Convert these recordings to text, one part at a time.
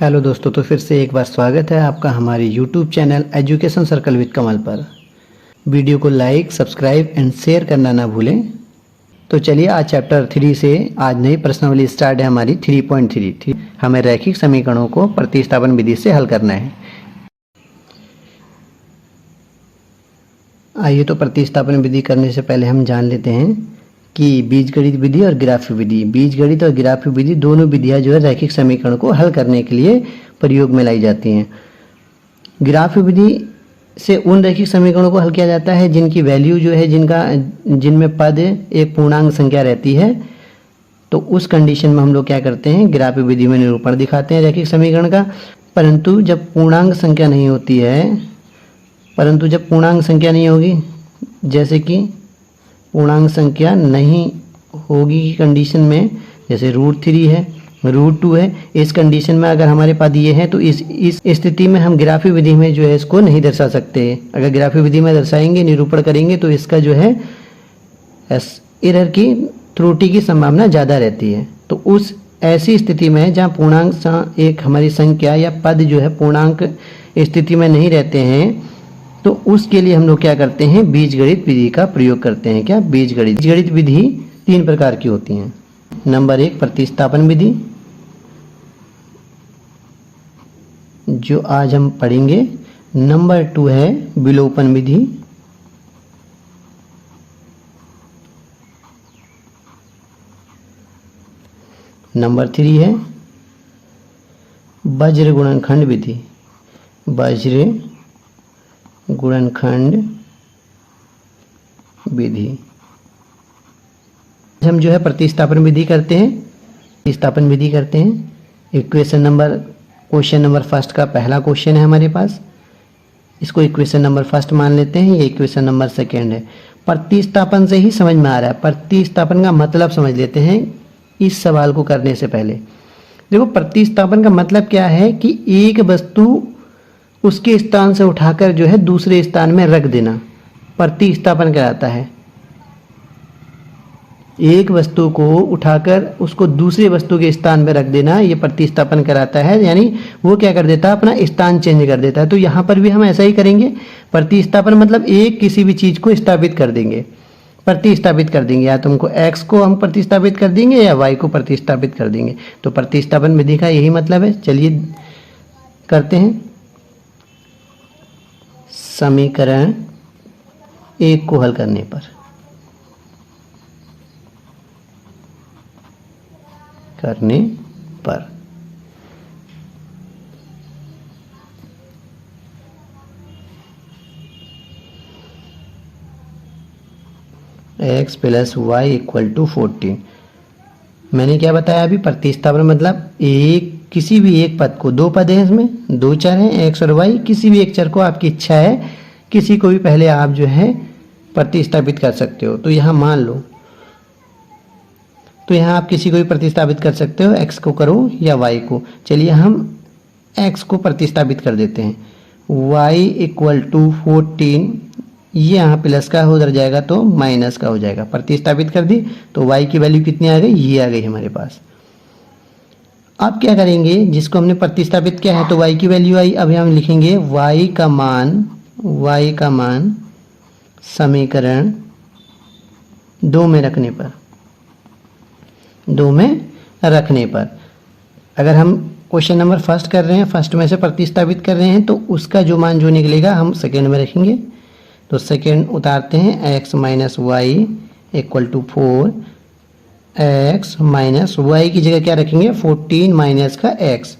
Hello दोस्तों, तो फिर से एक बार स्वागत है आपका हमारे YouTube channel education circle with Kamal पर। वीडियो को लाइक, सब्सक्राइब एंड शेयर करना ना भूलें। तो चलिए आज चैप्टर 3 से आज नई प्रश्नावली स्टार्ट है हमारी 3.3। हमें रैखिक समीकरणों को प्रतिस्थापन विधि से हल करना है। आइए तो प्रतिस्थापन विधि करने से पहले हम जान लेते हैं कि बीजगणित विधि और ग्राफीय विधि, बीजगणित और ग्राफीय विधि दोनों विधियां जो है रैखिक समीकरण को हल करने के लिए प्रयोग में लाई जाती हैं। ग्राफीय विधि से उन रैखिक समीकरणों को हल किया जाता है जिनकी वैल्यू जो है जिनमें पद एक पूर्णांक संख्या रहती है। तो उस कंडीशन में हम लोग क्या करते हैं, ग्राफीय विधि में निरूपण दिखाते हैं रैखिक समीकरण का। परंतु जब पूर्णांक संख्या नहीं होती है, होगी, जैसे कि पूर्णांक संख्या नहीं होगी की कंडीशन में, जैसे √3 है, √2 है, इस कंडीशन में अगर हमारे पास ये है तो इस स्थिति में हम ग्राफीय विधि में जो है इसको नहीं दर्शा सकते। अगर ग्राफीय विधि में दर्शाएंगे, निरूपण करेंगे तो इसका जो है एरर की, त्रुटि की संभावना ज़्यादा रहती है। तो उस ऐसी स्थिति में जहाँ पूर्णांक एक हमारी संख्या या पद जो है पूर्णांक स्थिति में नहीं रहते हैं, तो उसके लिए हम लोग क्या करते हैं, बीजगणित विधि का प्रयोग करते हैं। क्या? बीजगणित विधि 3 प्रकार की होती हैं। नंबर 1 प्रतिस्थापन विधि, जो आज हम पढ़ेंगे। नंबर 2 है विलोपन विधि। नंबर 3 है वज्र गुणनखंड विधि। वज्र गुणनखंड विधि। हम जो है प्रतिस्थापन विधि करते हैं। क्वेश्चन नंबर फर्स्ट का पहला क्वेश्चन है हमारे पास, इसको इक्वेशन नंबर फर्स्ट मान लेते हैं। ये इक्वेशन नंबर सेकेंड है। प्रतिस्थापन से ही समझ में आ रहा है, प्रतिस्थापन का मतलब समझ लेते हैं इस सवाल को करने से पहले। देखो, प्रतिस्थापन का मतलब क्या है कि एक वस्तु उसके स्थान से उठाकर जो है दूसरे स्थान में रख देना प्रतिस्थापन कहलाता है। एक वस्तु को उठाकर उसको दूसरे वस्तु के स्थान में रख देना, ये प्रतिस्थापन कराता है। यानी वो क्या कर देता है, अपना स्थान चेंज कर देता है। तो यहाँ पर भी हम ऐसा ही करेंगे। प्रतिस्थापन मतलब एक किसी भी चीज को स्थापित कर देंगे, प्रतिस्थापित कर देंगे। या तुमको x को हम प्रतिस्थापित कर देंगे या y को प्रतिस्थापित कर देंगे। तो प्रतिस्थापन विधि का यही मतलब है। चलिए करते हैं। समीकरण 1 को हल करने पर x + y = 14। मैंने क्या बताया अभी, प्रतिस्थापन मतलब किसी भी एक पद को, 2 पद हैं इसमें, 2 चर हैं x और y, किसी भी एक चर को आपकी इच्छा है किसी को भी पहले आप जो है प्रतिस्थापित कर सकते हो। तो यहाँ मान लो, तो यहाँ आप किसी को भी प्रतिस्थापित कर सकते हो, x को करो या y को। चलिए हम x को प्रतिस्थापित कर देते हैं। y = 14, ये यहाँ प्लस का उधर जाएगा तो माइनस का हो जाएगा। प्रतिस्थापित कर दी तो y की वैल्यू कितनी आ गई, ये आ गई हमारे पास। अब क्या करेंगे, जिसको हमने प्रतिस्थापित किया है तो y की वैल्यू आई। अब हम लिखेंगे y का मान समीकरण 2 में रखने पर, अगर हम क्वेश्चन नंबर फर्स्ट कर रहे हैं, फर्स्ट में से प्रतिस्थापित कर रहे हैं, तो उसका जो मान जो निकलेगा हम सेकेंड में रखेंगे। तो सेकेंड उतारते हैं, x - y = 4। x - y की जगह क्या रखेंगे, 14 - का x,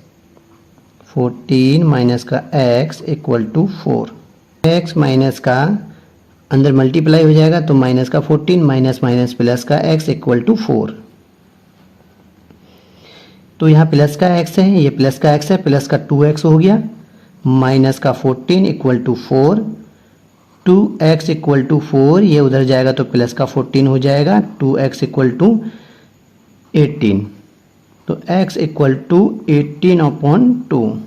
14 - का x = 4। x माइनस का अंदर मल्टीप्लाई हो जाएगा तो माइनस का 14 माइनस प्लस का x = 4। तो यहाँ प्लस का x है, ये प्लस का x है, प्लस का 2x हो गया, माइनस का 14 = 4, 2x = 4, ये उधर जाएगा तो प्लस का 14 हो जाएगा, 2x = 18। तो x = 18/2।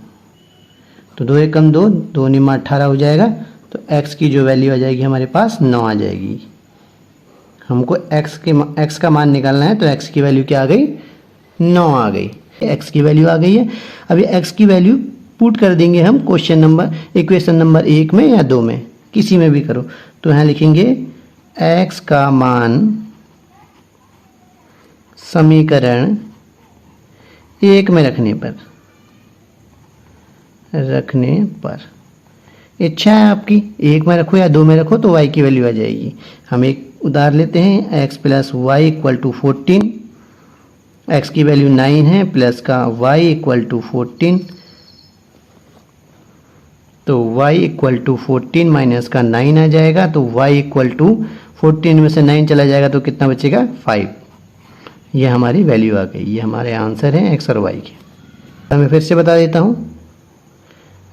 तो 2 एकम 2, 2 निमा 18 हो जाएगा। तो x की जो वैल्यू आ जाएगी हमारे पास 9 आ जाएगी। हमको x का मान निकालना है, तो x की वैल्यू क्या आ गई, 9 आ गई। एक्स की वैल्यू आ गई है। अभी एक्स की वैल्यू पुट कर देंगे हम इक्वेशन नंबर 1 में या 2 में, किसी में भी करो। तो यहाँ लिखेंगे एक्स का मान समीकरण 1 में रखने पर इच्छा है आपकी 1 में रखो या 2 में रखो तो y की वैल्यू आ जाएगी। हम एक उदाहरण लेते हैं, x plus Y equal to 14, x की वैल्यू 9 है, प्लस का y इक्वल टू 14, तो y इक्वल टू 14 माइनस का 9 आ जाएगा, तो y इक्वल टू 14 में से 9 चला जाएगा तो कितना बचेगा 5। ये हमारी वैल्यू आ गई, ये हमारे आंसर हैं x और y के। मैं फिर से बता देता हूँ,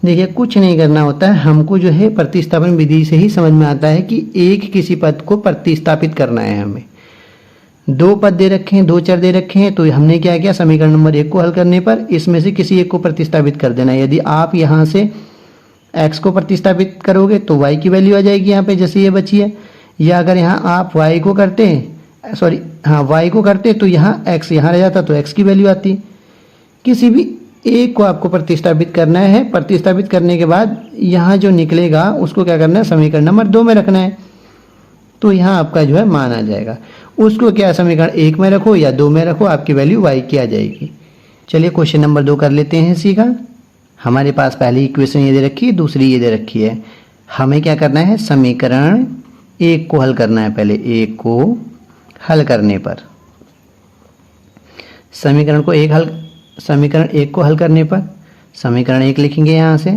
देखिए कुछ नहीं करना होता है, हमको जो है प्रतिस्थापन विधि से ही समझ में आता है कि एक किसी पद को प्रतिस्थापित करना है। हमें 2 पद दे रखे हैं, 2 चर दे रखे हैं, तो हमने क्या किया, समीकरण नंबर 1 को हल करने पर इसमें से किसी एक को प्रतिस्थापित कर देना है। यदि आप यहाँ से x को प्रतिस्थापित करोगे तो y की वैल्यू आ जाएगी यहाँ पे जैसे ये बची है, या अगर यहाँ आप y को करते y को करते तो यहाँ x यहाँ रह जाता तो x की वैल्यू आती। किसी भी एक को आपको प्रतिस्थापित करना है, प्रतिस्थापित करने के बाद यहाँ जो निकलेगा उसको क्या करना है, समीकरण नंबर 2 में रखना है, तो यहाँ आपका जो है मान आ जाएगा। उसको क्या समीकरण 1 में रखो या 2 में रखो, आपकी वैल्यू y की आ जाएगी। चलिए क्वेश्चन नंबर 2 कर लेते हैं इसी का। हमारे पास पहली इक्वेशन ये दे रखी है, दूसरी ये दे रखी है। हमें क्या करना है, समीकरण 1 को हल करना है। पहले 1 को हल करने पर समीकरण 1 को हल करने पर समीकरण 1 लिखेंगे यहाँ से।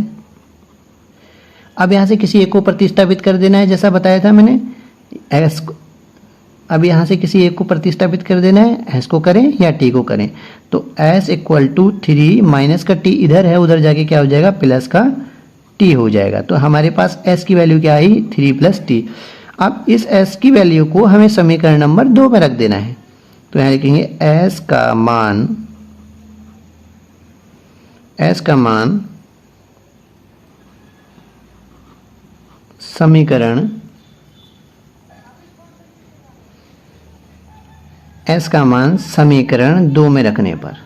अब यहाँ से किसी एक को प्रतिस्थापित कर देना है, जैसा बताया था मैंने s। अब यहाँ से किसी एक को प्रतिस्थापित कर देना है, s को करें या t को करें, तो s इक्वल टू 3 माइनस का t इधर है, उधर जाके क्या हो जाएगा, प्लस का t हो जाएगा। तो हमारे पास s की वैल्यू क्या आई, 3 प्लस t। अब इस s की वैल्यू को हमें समीकरण नंबर 2 में रख देना है। तो यहाँ लिखेंगे s का मान समीकरण s का मान समीकरण 2 में रखने पर।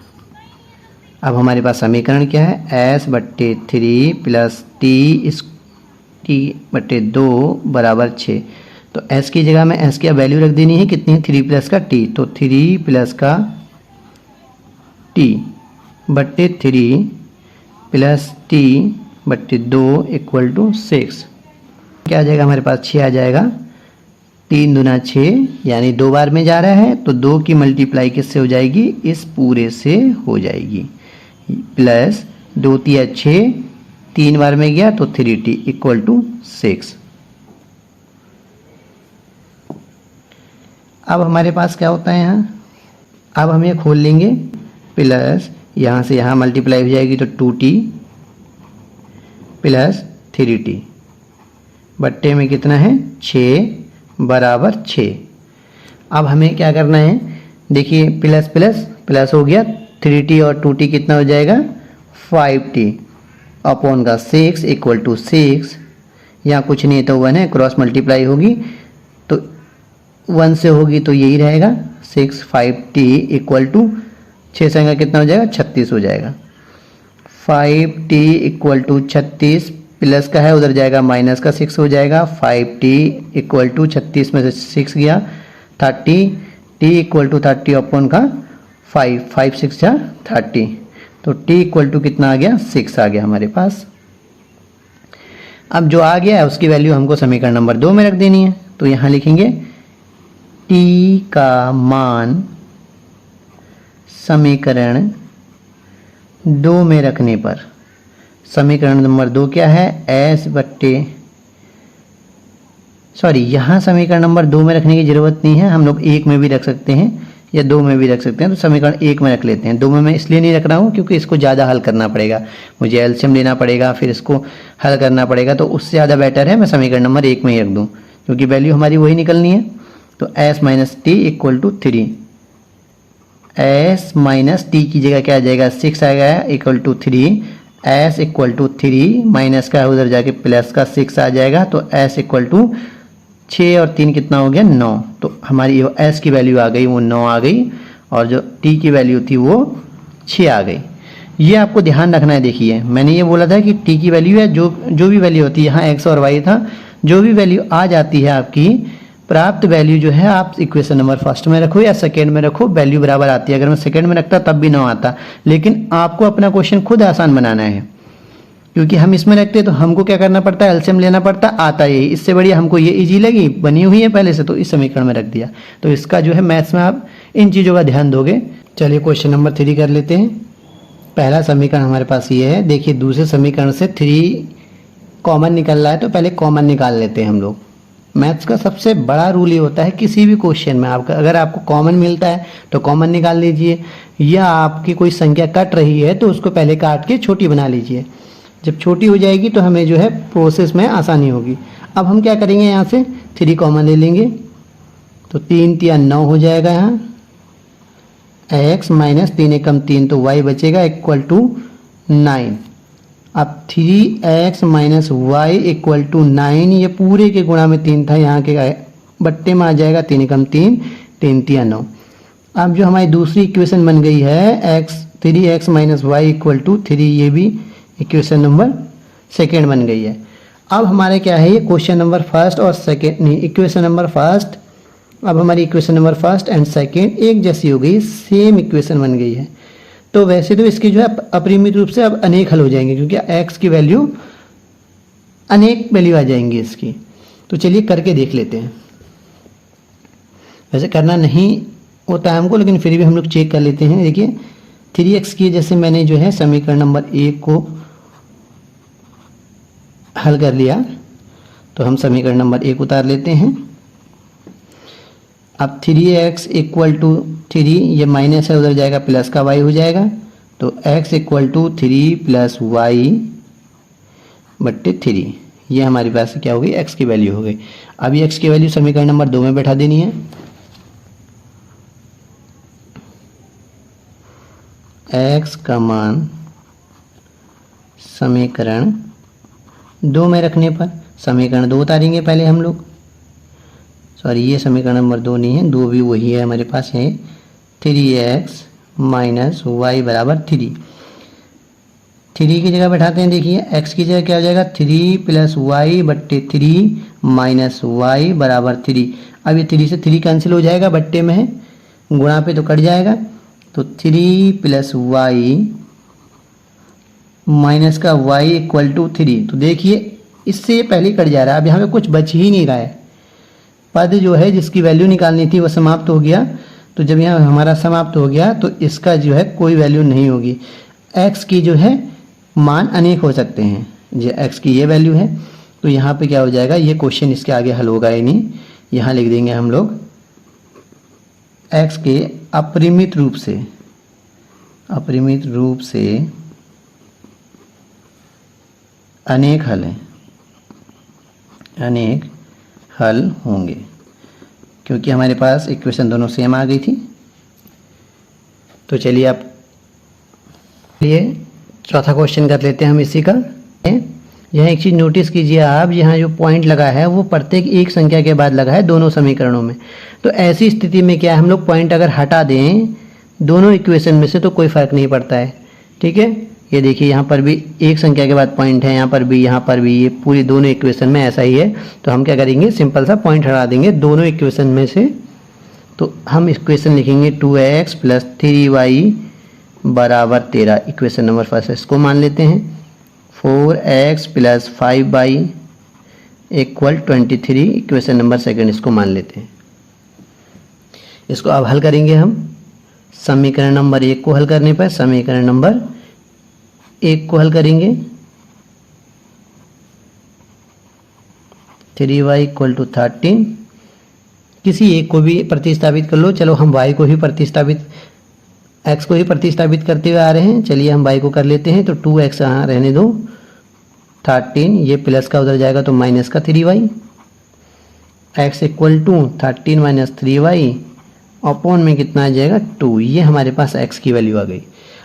अब हमारे पास समीकरण क्या है, s बट्टे 3 प्लस t बट्टे 2 बराबर 6। तो s की जगह में s की वैल्यू रख देनी है, कितनी है, 3 प्लस का t, तो 3 प्लस का t बट्टे 3 प्लस t बट्टे 2 इक्वल टू 6। क्या आ जाएगा हमारे पास, 6 आ जाएगा। 3 दूना 6 यानी 2 बार में जा रहा है, तो 2 की मल्टीप्लाई किससे हो जाएगी, इस पूरे से हो जाएगी, प्लस 2 तिया 6, 3 बार में गया तो 3t इक्वल टू 6। अब हमारे पास क्या होता है यहाँ, अब हम ये खोल लेंगे, प्लस यहाँ से यहाँ मल्टीप्लाई हो जाएगी तो 2t प्लस 3t बट्टे में कितना है, 6 बराबर 6। अब हमें क्या करना है, देखिए प्लस प्लस प्लस हो गया, 3t और 2t कितना हो जाएगा, 5t अपॉन का 6 इक्वल टू 6। यहाँ कुछ नहीं है तो 1 है, क्रॉस मल्टीप्लाई होगी तो 1 से होगी तो यही रहेगा 6, 5t इक्वल टू 6 संख्या कितना हो जाएगा, 36 हो जाएगा। 5t इक्वल टू 36 प्लस का है, उधर जाएगा माइनस का 6 हो जाएगा। 5t इक्वल टू 36 में से 6 गया 30, t इक्वल टू 30 अपॉन का 5 6 जा 30, तो t इक्वल टू कितना आ गया, 6 आ गया हमारे पास। अब जो आ गया है उसकी वैल्यू हमको समीकरण नंबर 2 में रख देनी है। तो यहाँ लिखेंगे t का मान समीकरण 2 में रखने पर, समीकरण नंबर 2 क्या है, s बट्टे यहाँ समीकरण नंबर 2 में रखने की ज़रूरत नहीं है, हम लोग 1 में भी रख सकते हैं या 2 में भी रख सकते हैं। तो समीकरण 1 में रख लेते हैं। 2 में मैं इसलिए नहीं रख रहा हूँ क्योंकि इसको ज़्यादा हल करना पड़ेगा, मुझे एलसीएम लेना पड़ेगा, फिर इसको हल करना पड़ेगा, तो उससे ज़्यादा बेटर है मैं समीकरण नंबर 1 में ही रख दूँ क्योंकि वैल्यू हमारी वही निकलनी है। तो s minus T equal to 3, s minus T की जगह क्या आ जाएगा, 6 आ गया equal to 3, s equal to 3 minus का उधर जाके प्लस का 6 आ जाएगा, तो s इक्वल टू 6 और 3 कितना हो गया, 9। तो हमारी s की वैल्यू आ गई वो 9 आ गई, और जो t की वैल्यू थी वो 6 आ गई। ये आपको ध्यान रखना है। देखिए मैंने ये बोला था कि टी की वैल्यू है जो भी वैल्यू होती है, यहाँ एक्स और वाई था, जो भी वैल्यू आ जाती है आपकी प्राप्त वैल्यू जो है आप इक्वेशन नंबर फर्स्ट में रखो या सेकेंड में रखो, वैल्यू बराबर आती है। अगर मैं सेकेंड में रखता तब भी ना आता, लेकिन आपको अपना क्वेश्चन खुद आसान बनाना है, क्योंकि हम इसमें रखते तो हमको क्या करना पड़ता है, एलसीएम लेना पड़ता, आता है। इससे बढ़िया हमको ये इजी लगी, बनी हुई है पहले से, तो इस समीकरण में रख दिया। तो इसका जो है मैथ्स में आप इन चीज़ों का ध्यान दोगे। चलिए क्वेश्चन नंबर 3 कर लेते हैं। पहला समीकरण हमारे पास ये है। देखिए दूसरे समीकरण से 3 कॉमन निकल रहा है, तो पहले कॉमन निकाल लेते हैं हम लोग। मैथ्स का सबसे बड़ा रूल ये होता है, किसी भी क्वेश्चन में आपका अगर आपको कॉमन मिलता है तो कॉमन निकाल लीजिए, या आपकी कोई संख्या कट रही है तो उसको पहले काट के छोटी बना लीजिए। जब छोटी हो जाएगी तो हमें जो है प्रोसेस में आसानी होगी। अब हम क्या करेंगे, यहाँ से 3 कॉमन ले लेंगे, तो 3 × 9 हो जाएगा। यहाँ x माइनस 3 एकम 3, तो y बचेगा इक्वल टू 9। अब 3x minus Y equal to 9, ये पूरे के गुणा में 3 था, यहाँ के बट्टे में आ जाएगा 3 एकम 3, 3 × 9। अब जो हमारी दूसरी इक्वेशन बन गई है 3x minus Y equal to 3, ये भी इक्वेशन नंबर सेकेंड बन गई है। अब हमारे क्या है, ये क्वेश्चन नंबर फर्स्ट और सेकेंड नहीं, इक्वेशन नंबर फर्स्ट, अब हमारी equation number first and second एक जैसी हो गई, सेम इक्वेशन बन गई है। तो वैसे तो इसकी जो है अपरिमित रूप से अब अनेक हल हो जाएंगे, क्योंकि x की वैल्यू अनेक वैल्यू आ जाएंगी इसकी। तो चलिए करके देख लेते हैं। वैसे करना नहीं होता है हमको, लेकिन फिर भी हम लोग चेक कर लेते हैं। देखिए 3x की जैसे मैंने जो है समीकरण नंबर 1 को हल कर लिया, तो हम समीकरण नंबर 1 उतार लेते हैं। अब 3x इक्वल टू 3, ये माइनस है उधर जाएगा, प्लस का y हो जाएगा, तो x equal to 3 plus Y बट्टे 3, ये हमारे पास क्या हो गई, x की वैल्यू हो गई। अब ये x की वैल्यू समीकरण नंबर 2 में बैठा देनी है। x का मान समीकरण 2 में रखने पर, समीकरण 2 उतारेंगे पहले हम लोग। सॉरी, ये समीकरण नंबर 2 नहीं है, 2 भी वही है हमारे पास है। 3x माइनस वाई बराबर 3, 3 की जगह बैठाते हैं। देखिए x की जगह क्या हो जाएगा, 3 प्लस वाई बट्टे 3 माइनस वाई बराबर 3। अब ये 3 से 3 कैंसिल हो जाएगा, बट्टे में है, गुणा पे तो कट जाएगा, तो 3 प्लस वाई माइनस का y इक्वल टू 3। तो देखिए इससे ये पहले कट जा रहा है, अब यहाँ पे कुछ बच ही नहीं रहा है। पद जो है जिसकी वैल्यू निकालनी थी वो समाप्त हो गया। तो जब यहाँ हमारा समाप्त हो गया तो इसका जो है कोई वैल्यू नहीं होगी। x की जो है मान अनेक हो सकते हैं, जो x की ये वैल्यू है, तो यहाँ पे क्या हो जाएगा, ये क्वेश्चन इसके आगे हल होगा ही नहीं। यहाँ लिख देंगे हम लोग x के अपरिमित रूप से अनेक हल हैं, अनेक हल होंगे, क्योंकि हमारे पास इक्वेशन दोनों सेम आ गई थी। तो चलिए आप लिए चौथा क्वेश्चन कर लेते हैं हम इसी का। यहाँ एक चीज़ नोटिस कीजिए आप, यहाँ जो पॉइंट लगा है वो प्रत्येक एक संख्या के बाद लगा है दोनों समीकरणों में। तो ऐसी स्थिति में क्या है, हम लोग पॉइंट अगर हटा दें दोनों इक्वेशन में से तो कोई फर्क नहीं पड़ता है। ठीक है, ये देखिए यहाँ पर भी एक संख्या के बाद पॉइंट है, यहाँ पर भी, ये पूरी दोनों इक्वेशन में ऐसा ही है। तो हम क्या करेंगे, सिंपल सा पॉइंट हटा देंगे दोनों इक्वेशन में से। तो हम इक्वेशन लिखेंगे 2x प्लस 3y बराबर 13, इक्वेशन नंबर फर्स्ट इसको मान लेते हैं। 4x plus 5y equal 23, equation number second इसको मान लेते हैं। इसको अब हल करेंगे हम। समीकरण नंबर 1 को हल करने पर समीकरण नंबर 1 को हल करेंगे, 3y इक्वल टू 13, किसी एक को भी प्रतिस्थापित कर लो। चलो हम y को ही प्रतिस्थापित, x को ही प्रतिस्थापित करते हुए आ रहे हैं। चलिए हम y को कर लेते हैं, तो 2x यहाँ रहने दो, 13, ये प्लस का उधर जाएगा तो माइनस का 3y, x equal to 13 minus 3y upon में कितना आ जाएगा 2, ये हमारे पास x की वैल्यू आ गई।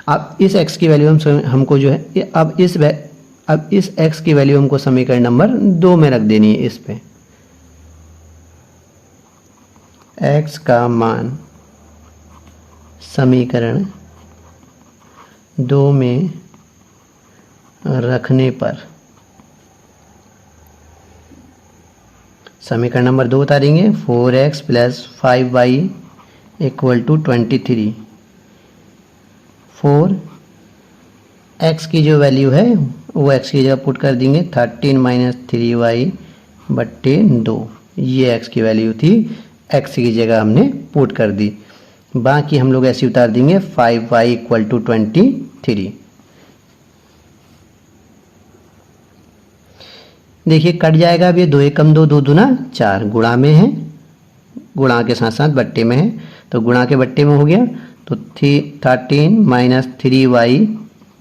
अब इस x की वैल्यू हमको जो है अब इस x की वैल्यू हमको समीकरण नंबर 2 में रख देनी है। इस पे x का मान समीकरण 2 में रखने पर समीकरण नंबर 2 उतारेंगे। 4x + 5y = 23। 4x की जो वैल्यू है वो x की जगह पुट कर देंगे 13 - 3y/2। ये x की वैल्यू थी, x की जगह हमने पुट कर दी। बाकी हम लोग ऐसे उतार देंगे 5y = 23। देखिए कट जाएगा। अब ये 2 एकम 2, 2 दूना 4, गुणा में है, गुणा के साथ साथ बट्टे में है, तो गुणा के बट्टे में हो गया। तो 13 - 3y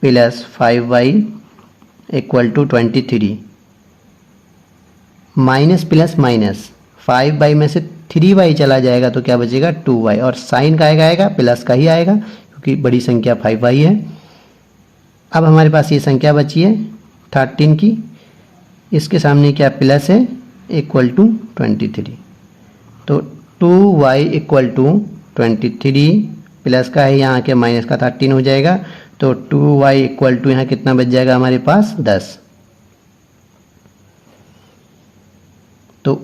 + 5y = 23। Minus plus minus 5y में से 3y चला जाएगा तो क्या बचेगा 2y, और साइन का आएगा प्लस का ही आएगा क्योंकि बड़ी संख्या 5y है। अब हमारे पास ये संख्या बची है 13 की, इसके सामने क्या प्लस है = 23। तो 2y = 23, प्लस का है यहाँ के माइनस का 13 हो जाएगा। तो 2y = यहाँ कितना बच जाएगा हमारे पास 10। तो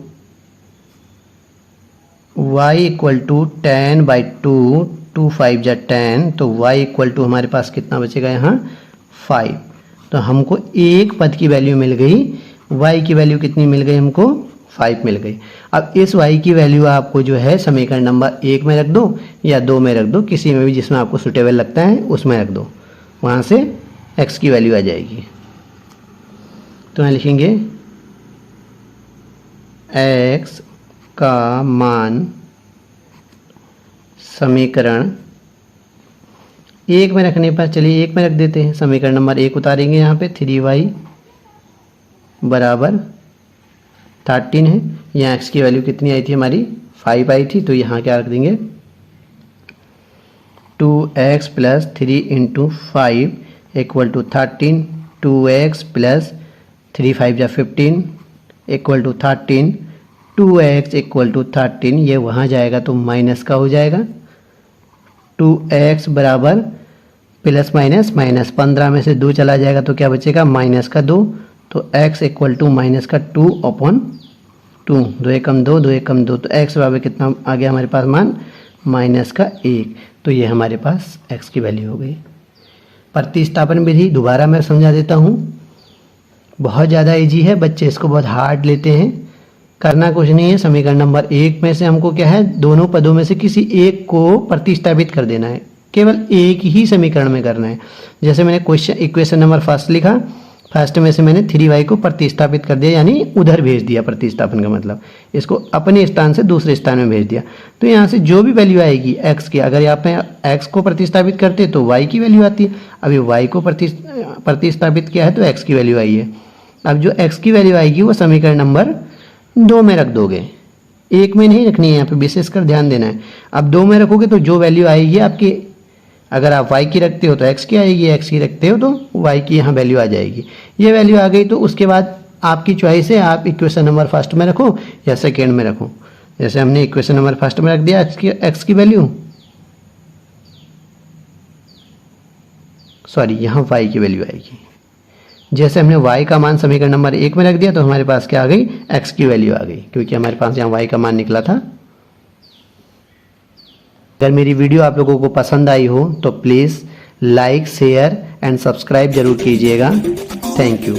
y = 10/2, 2 5 जा 10, तो y = हमारे पास कितना बचेगा यहाँ 5। तो हमको एक पद की वैल्यू मिल गई, y की वैल्यू कितनी मिल गई हमको 5 मिल गई। अब इस y की वैल्यू आपको जो है समीकरण नंबर 1 में रख दो या 2 में रख दो, किसी में भी जिसमें आपको सुटेबल लगता है उसमें रख दो, वहाँ से x की वैल्यू आ जाएगी। तो यहाँ लिखेंगे x का मान समीकरण 1 में रखने पर, चलिए 1 में रख देते हैं। समीकरण नंबर 1 उतारेंगे, यहाँ पे 3y = 13 है। यहाँ x की वैल्यू कितनी आई थी हमारी 5 आई थी, तो यहाँ क्या रख देंगे 2x + 3 × 5 = 13। 2x + 3 5 जा 15 = 13। 2x = 13, ये वहाँ जाएगा तो माइनस का हो जाएगा। 2x बराबर प्लस माइनस माइनस, 15 में से 2 चला जाएगा तो क्या बचेगा -2। तो x = -2/2, 2 एकम 2, 2 एकम 2, तो x बराबर कितना आ गया हमारे पास मान -1। तो ये हमारे पास x की वैल्यू हो गई। प्रतिस्थापन विधि दोबारा मैं समझा देता हूँ, बहुत ज़्यादा इजी है, बच्चे इसको बहुत हार्ड लेते हैं। करना कुछ नहीं है, समीकरण नंबर 1 में से हमको क्या है दोनों पदों में से किसी एक को प्रतिस्थापित कर देना है, केवल एक ही समीकरण में करना है। जैसे मैंने इक्वेशन नंबर 1 लिखा, फर्स्ट में से मैंने 3y को प्रतिस्थापित कर दिया, यानी उधर भेज दिया। प्रतिस्थापन का मतलब इसको अपने स्थान से दूसरे स्थान में भेज दिया। तो यहाँ से जो भी वैल्यू आएगी x की, अगर यहाँ पे x को प्रतिस्थापित करते तो y की वैल्यू आती है। अभी y को प्रतिस्थापित किया है तो x की वैल्यू आई है। अब जो x की वैल्यू आएगी वो समीकरण नंबर 2 में रख दोगे, 1 में नहीं रखनी है, यहाँ पे विशेषकर ध्यान देना है। अब 2 में रखोगे तो जो वैल्यू आएगी आपकी, अगर आप y की रखते हो तो x की आएगी, x की रखते हो तो y की यहाँ वैल्यू आ जाएगी। ये वैल्यू आ गई तो उसके बाद आपकी चॉइस है, आप इक्वेशन नंबर 1 में रखो या सेकेंड में रखो। जैसे हमने इक्वेशन नंबर 1 में रख दिया x की वैल्यू, सॉरी यहाँ y की वैल्यू आएगी। जैसे हमने y का मान समीकरण नंबर 1 में रख दिया तो हमारे पास क्या आ गई x की वैल्यू आ गई, क्योंकि हमारे पास यहाँ y का मान निकला था। अगर मेरी वीडियो आप लोगों को पसंद आई हो तो please like, share and subscribe जरूर कीजिएगा। Thank you.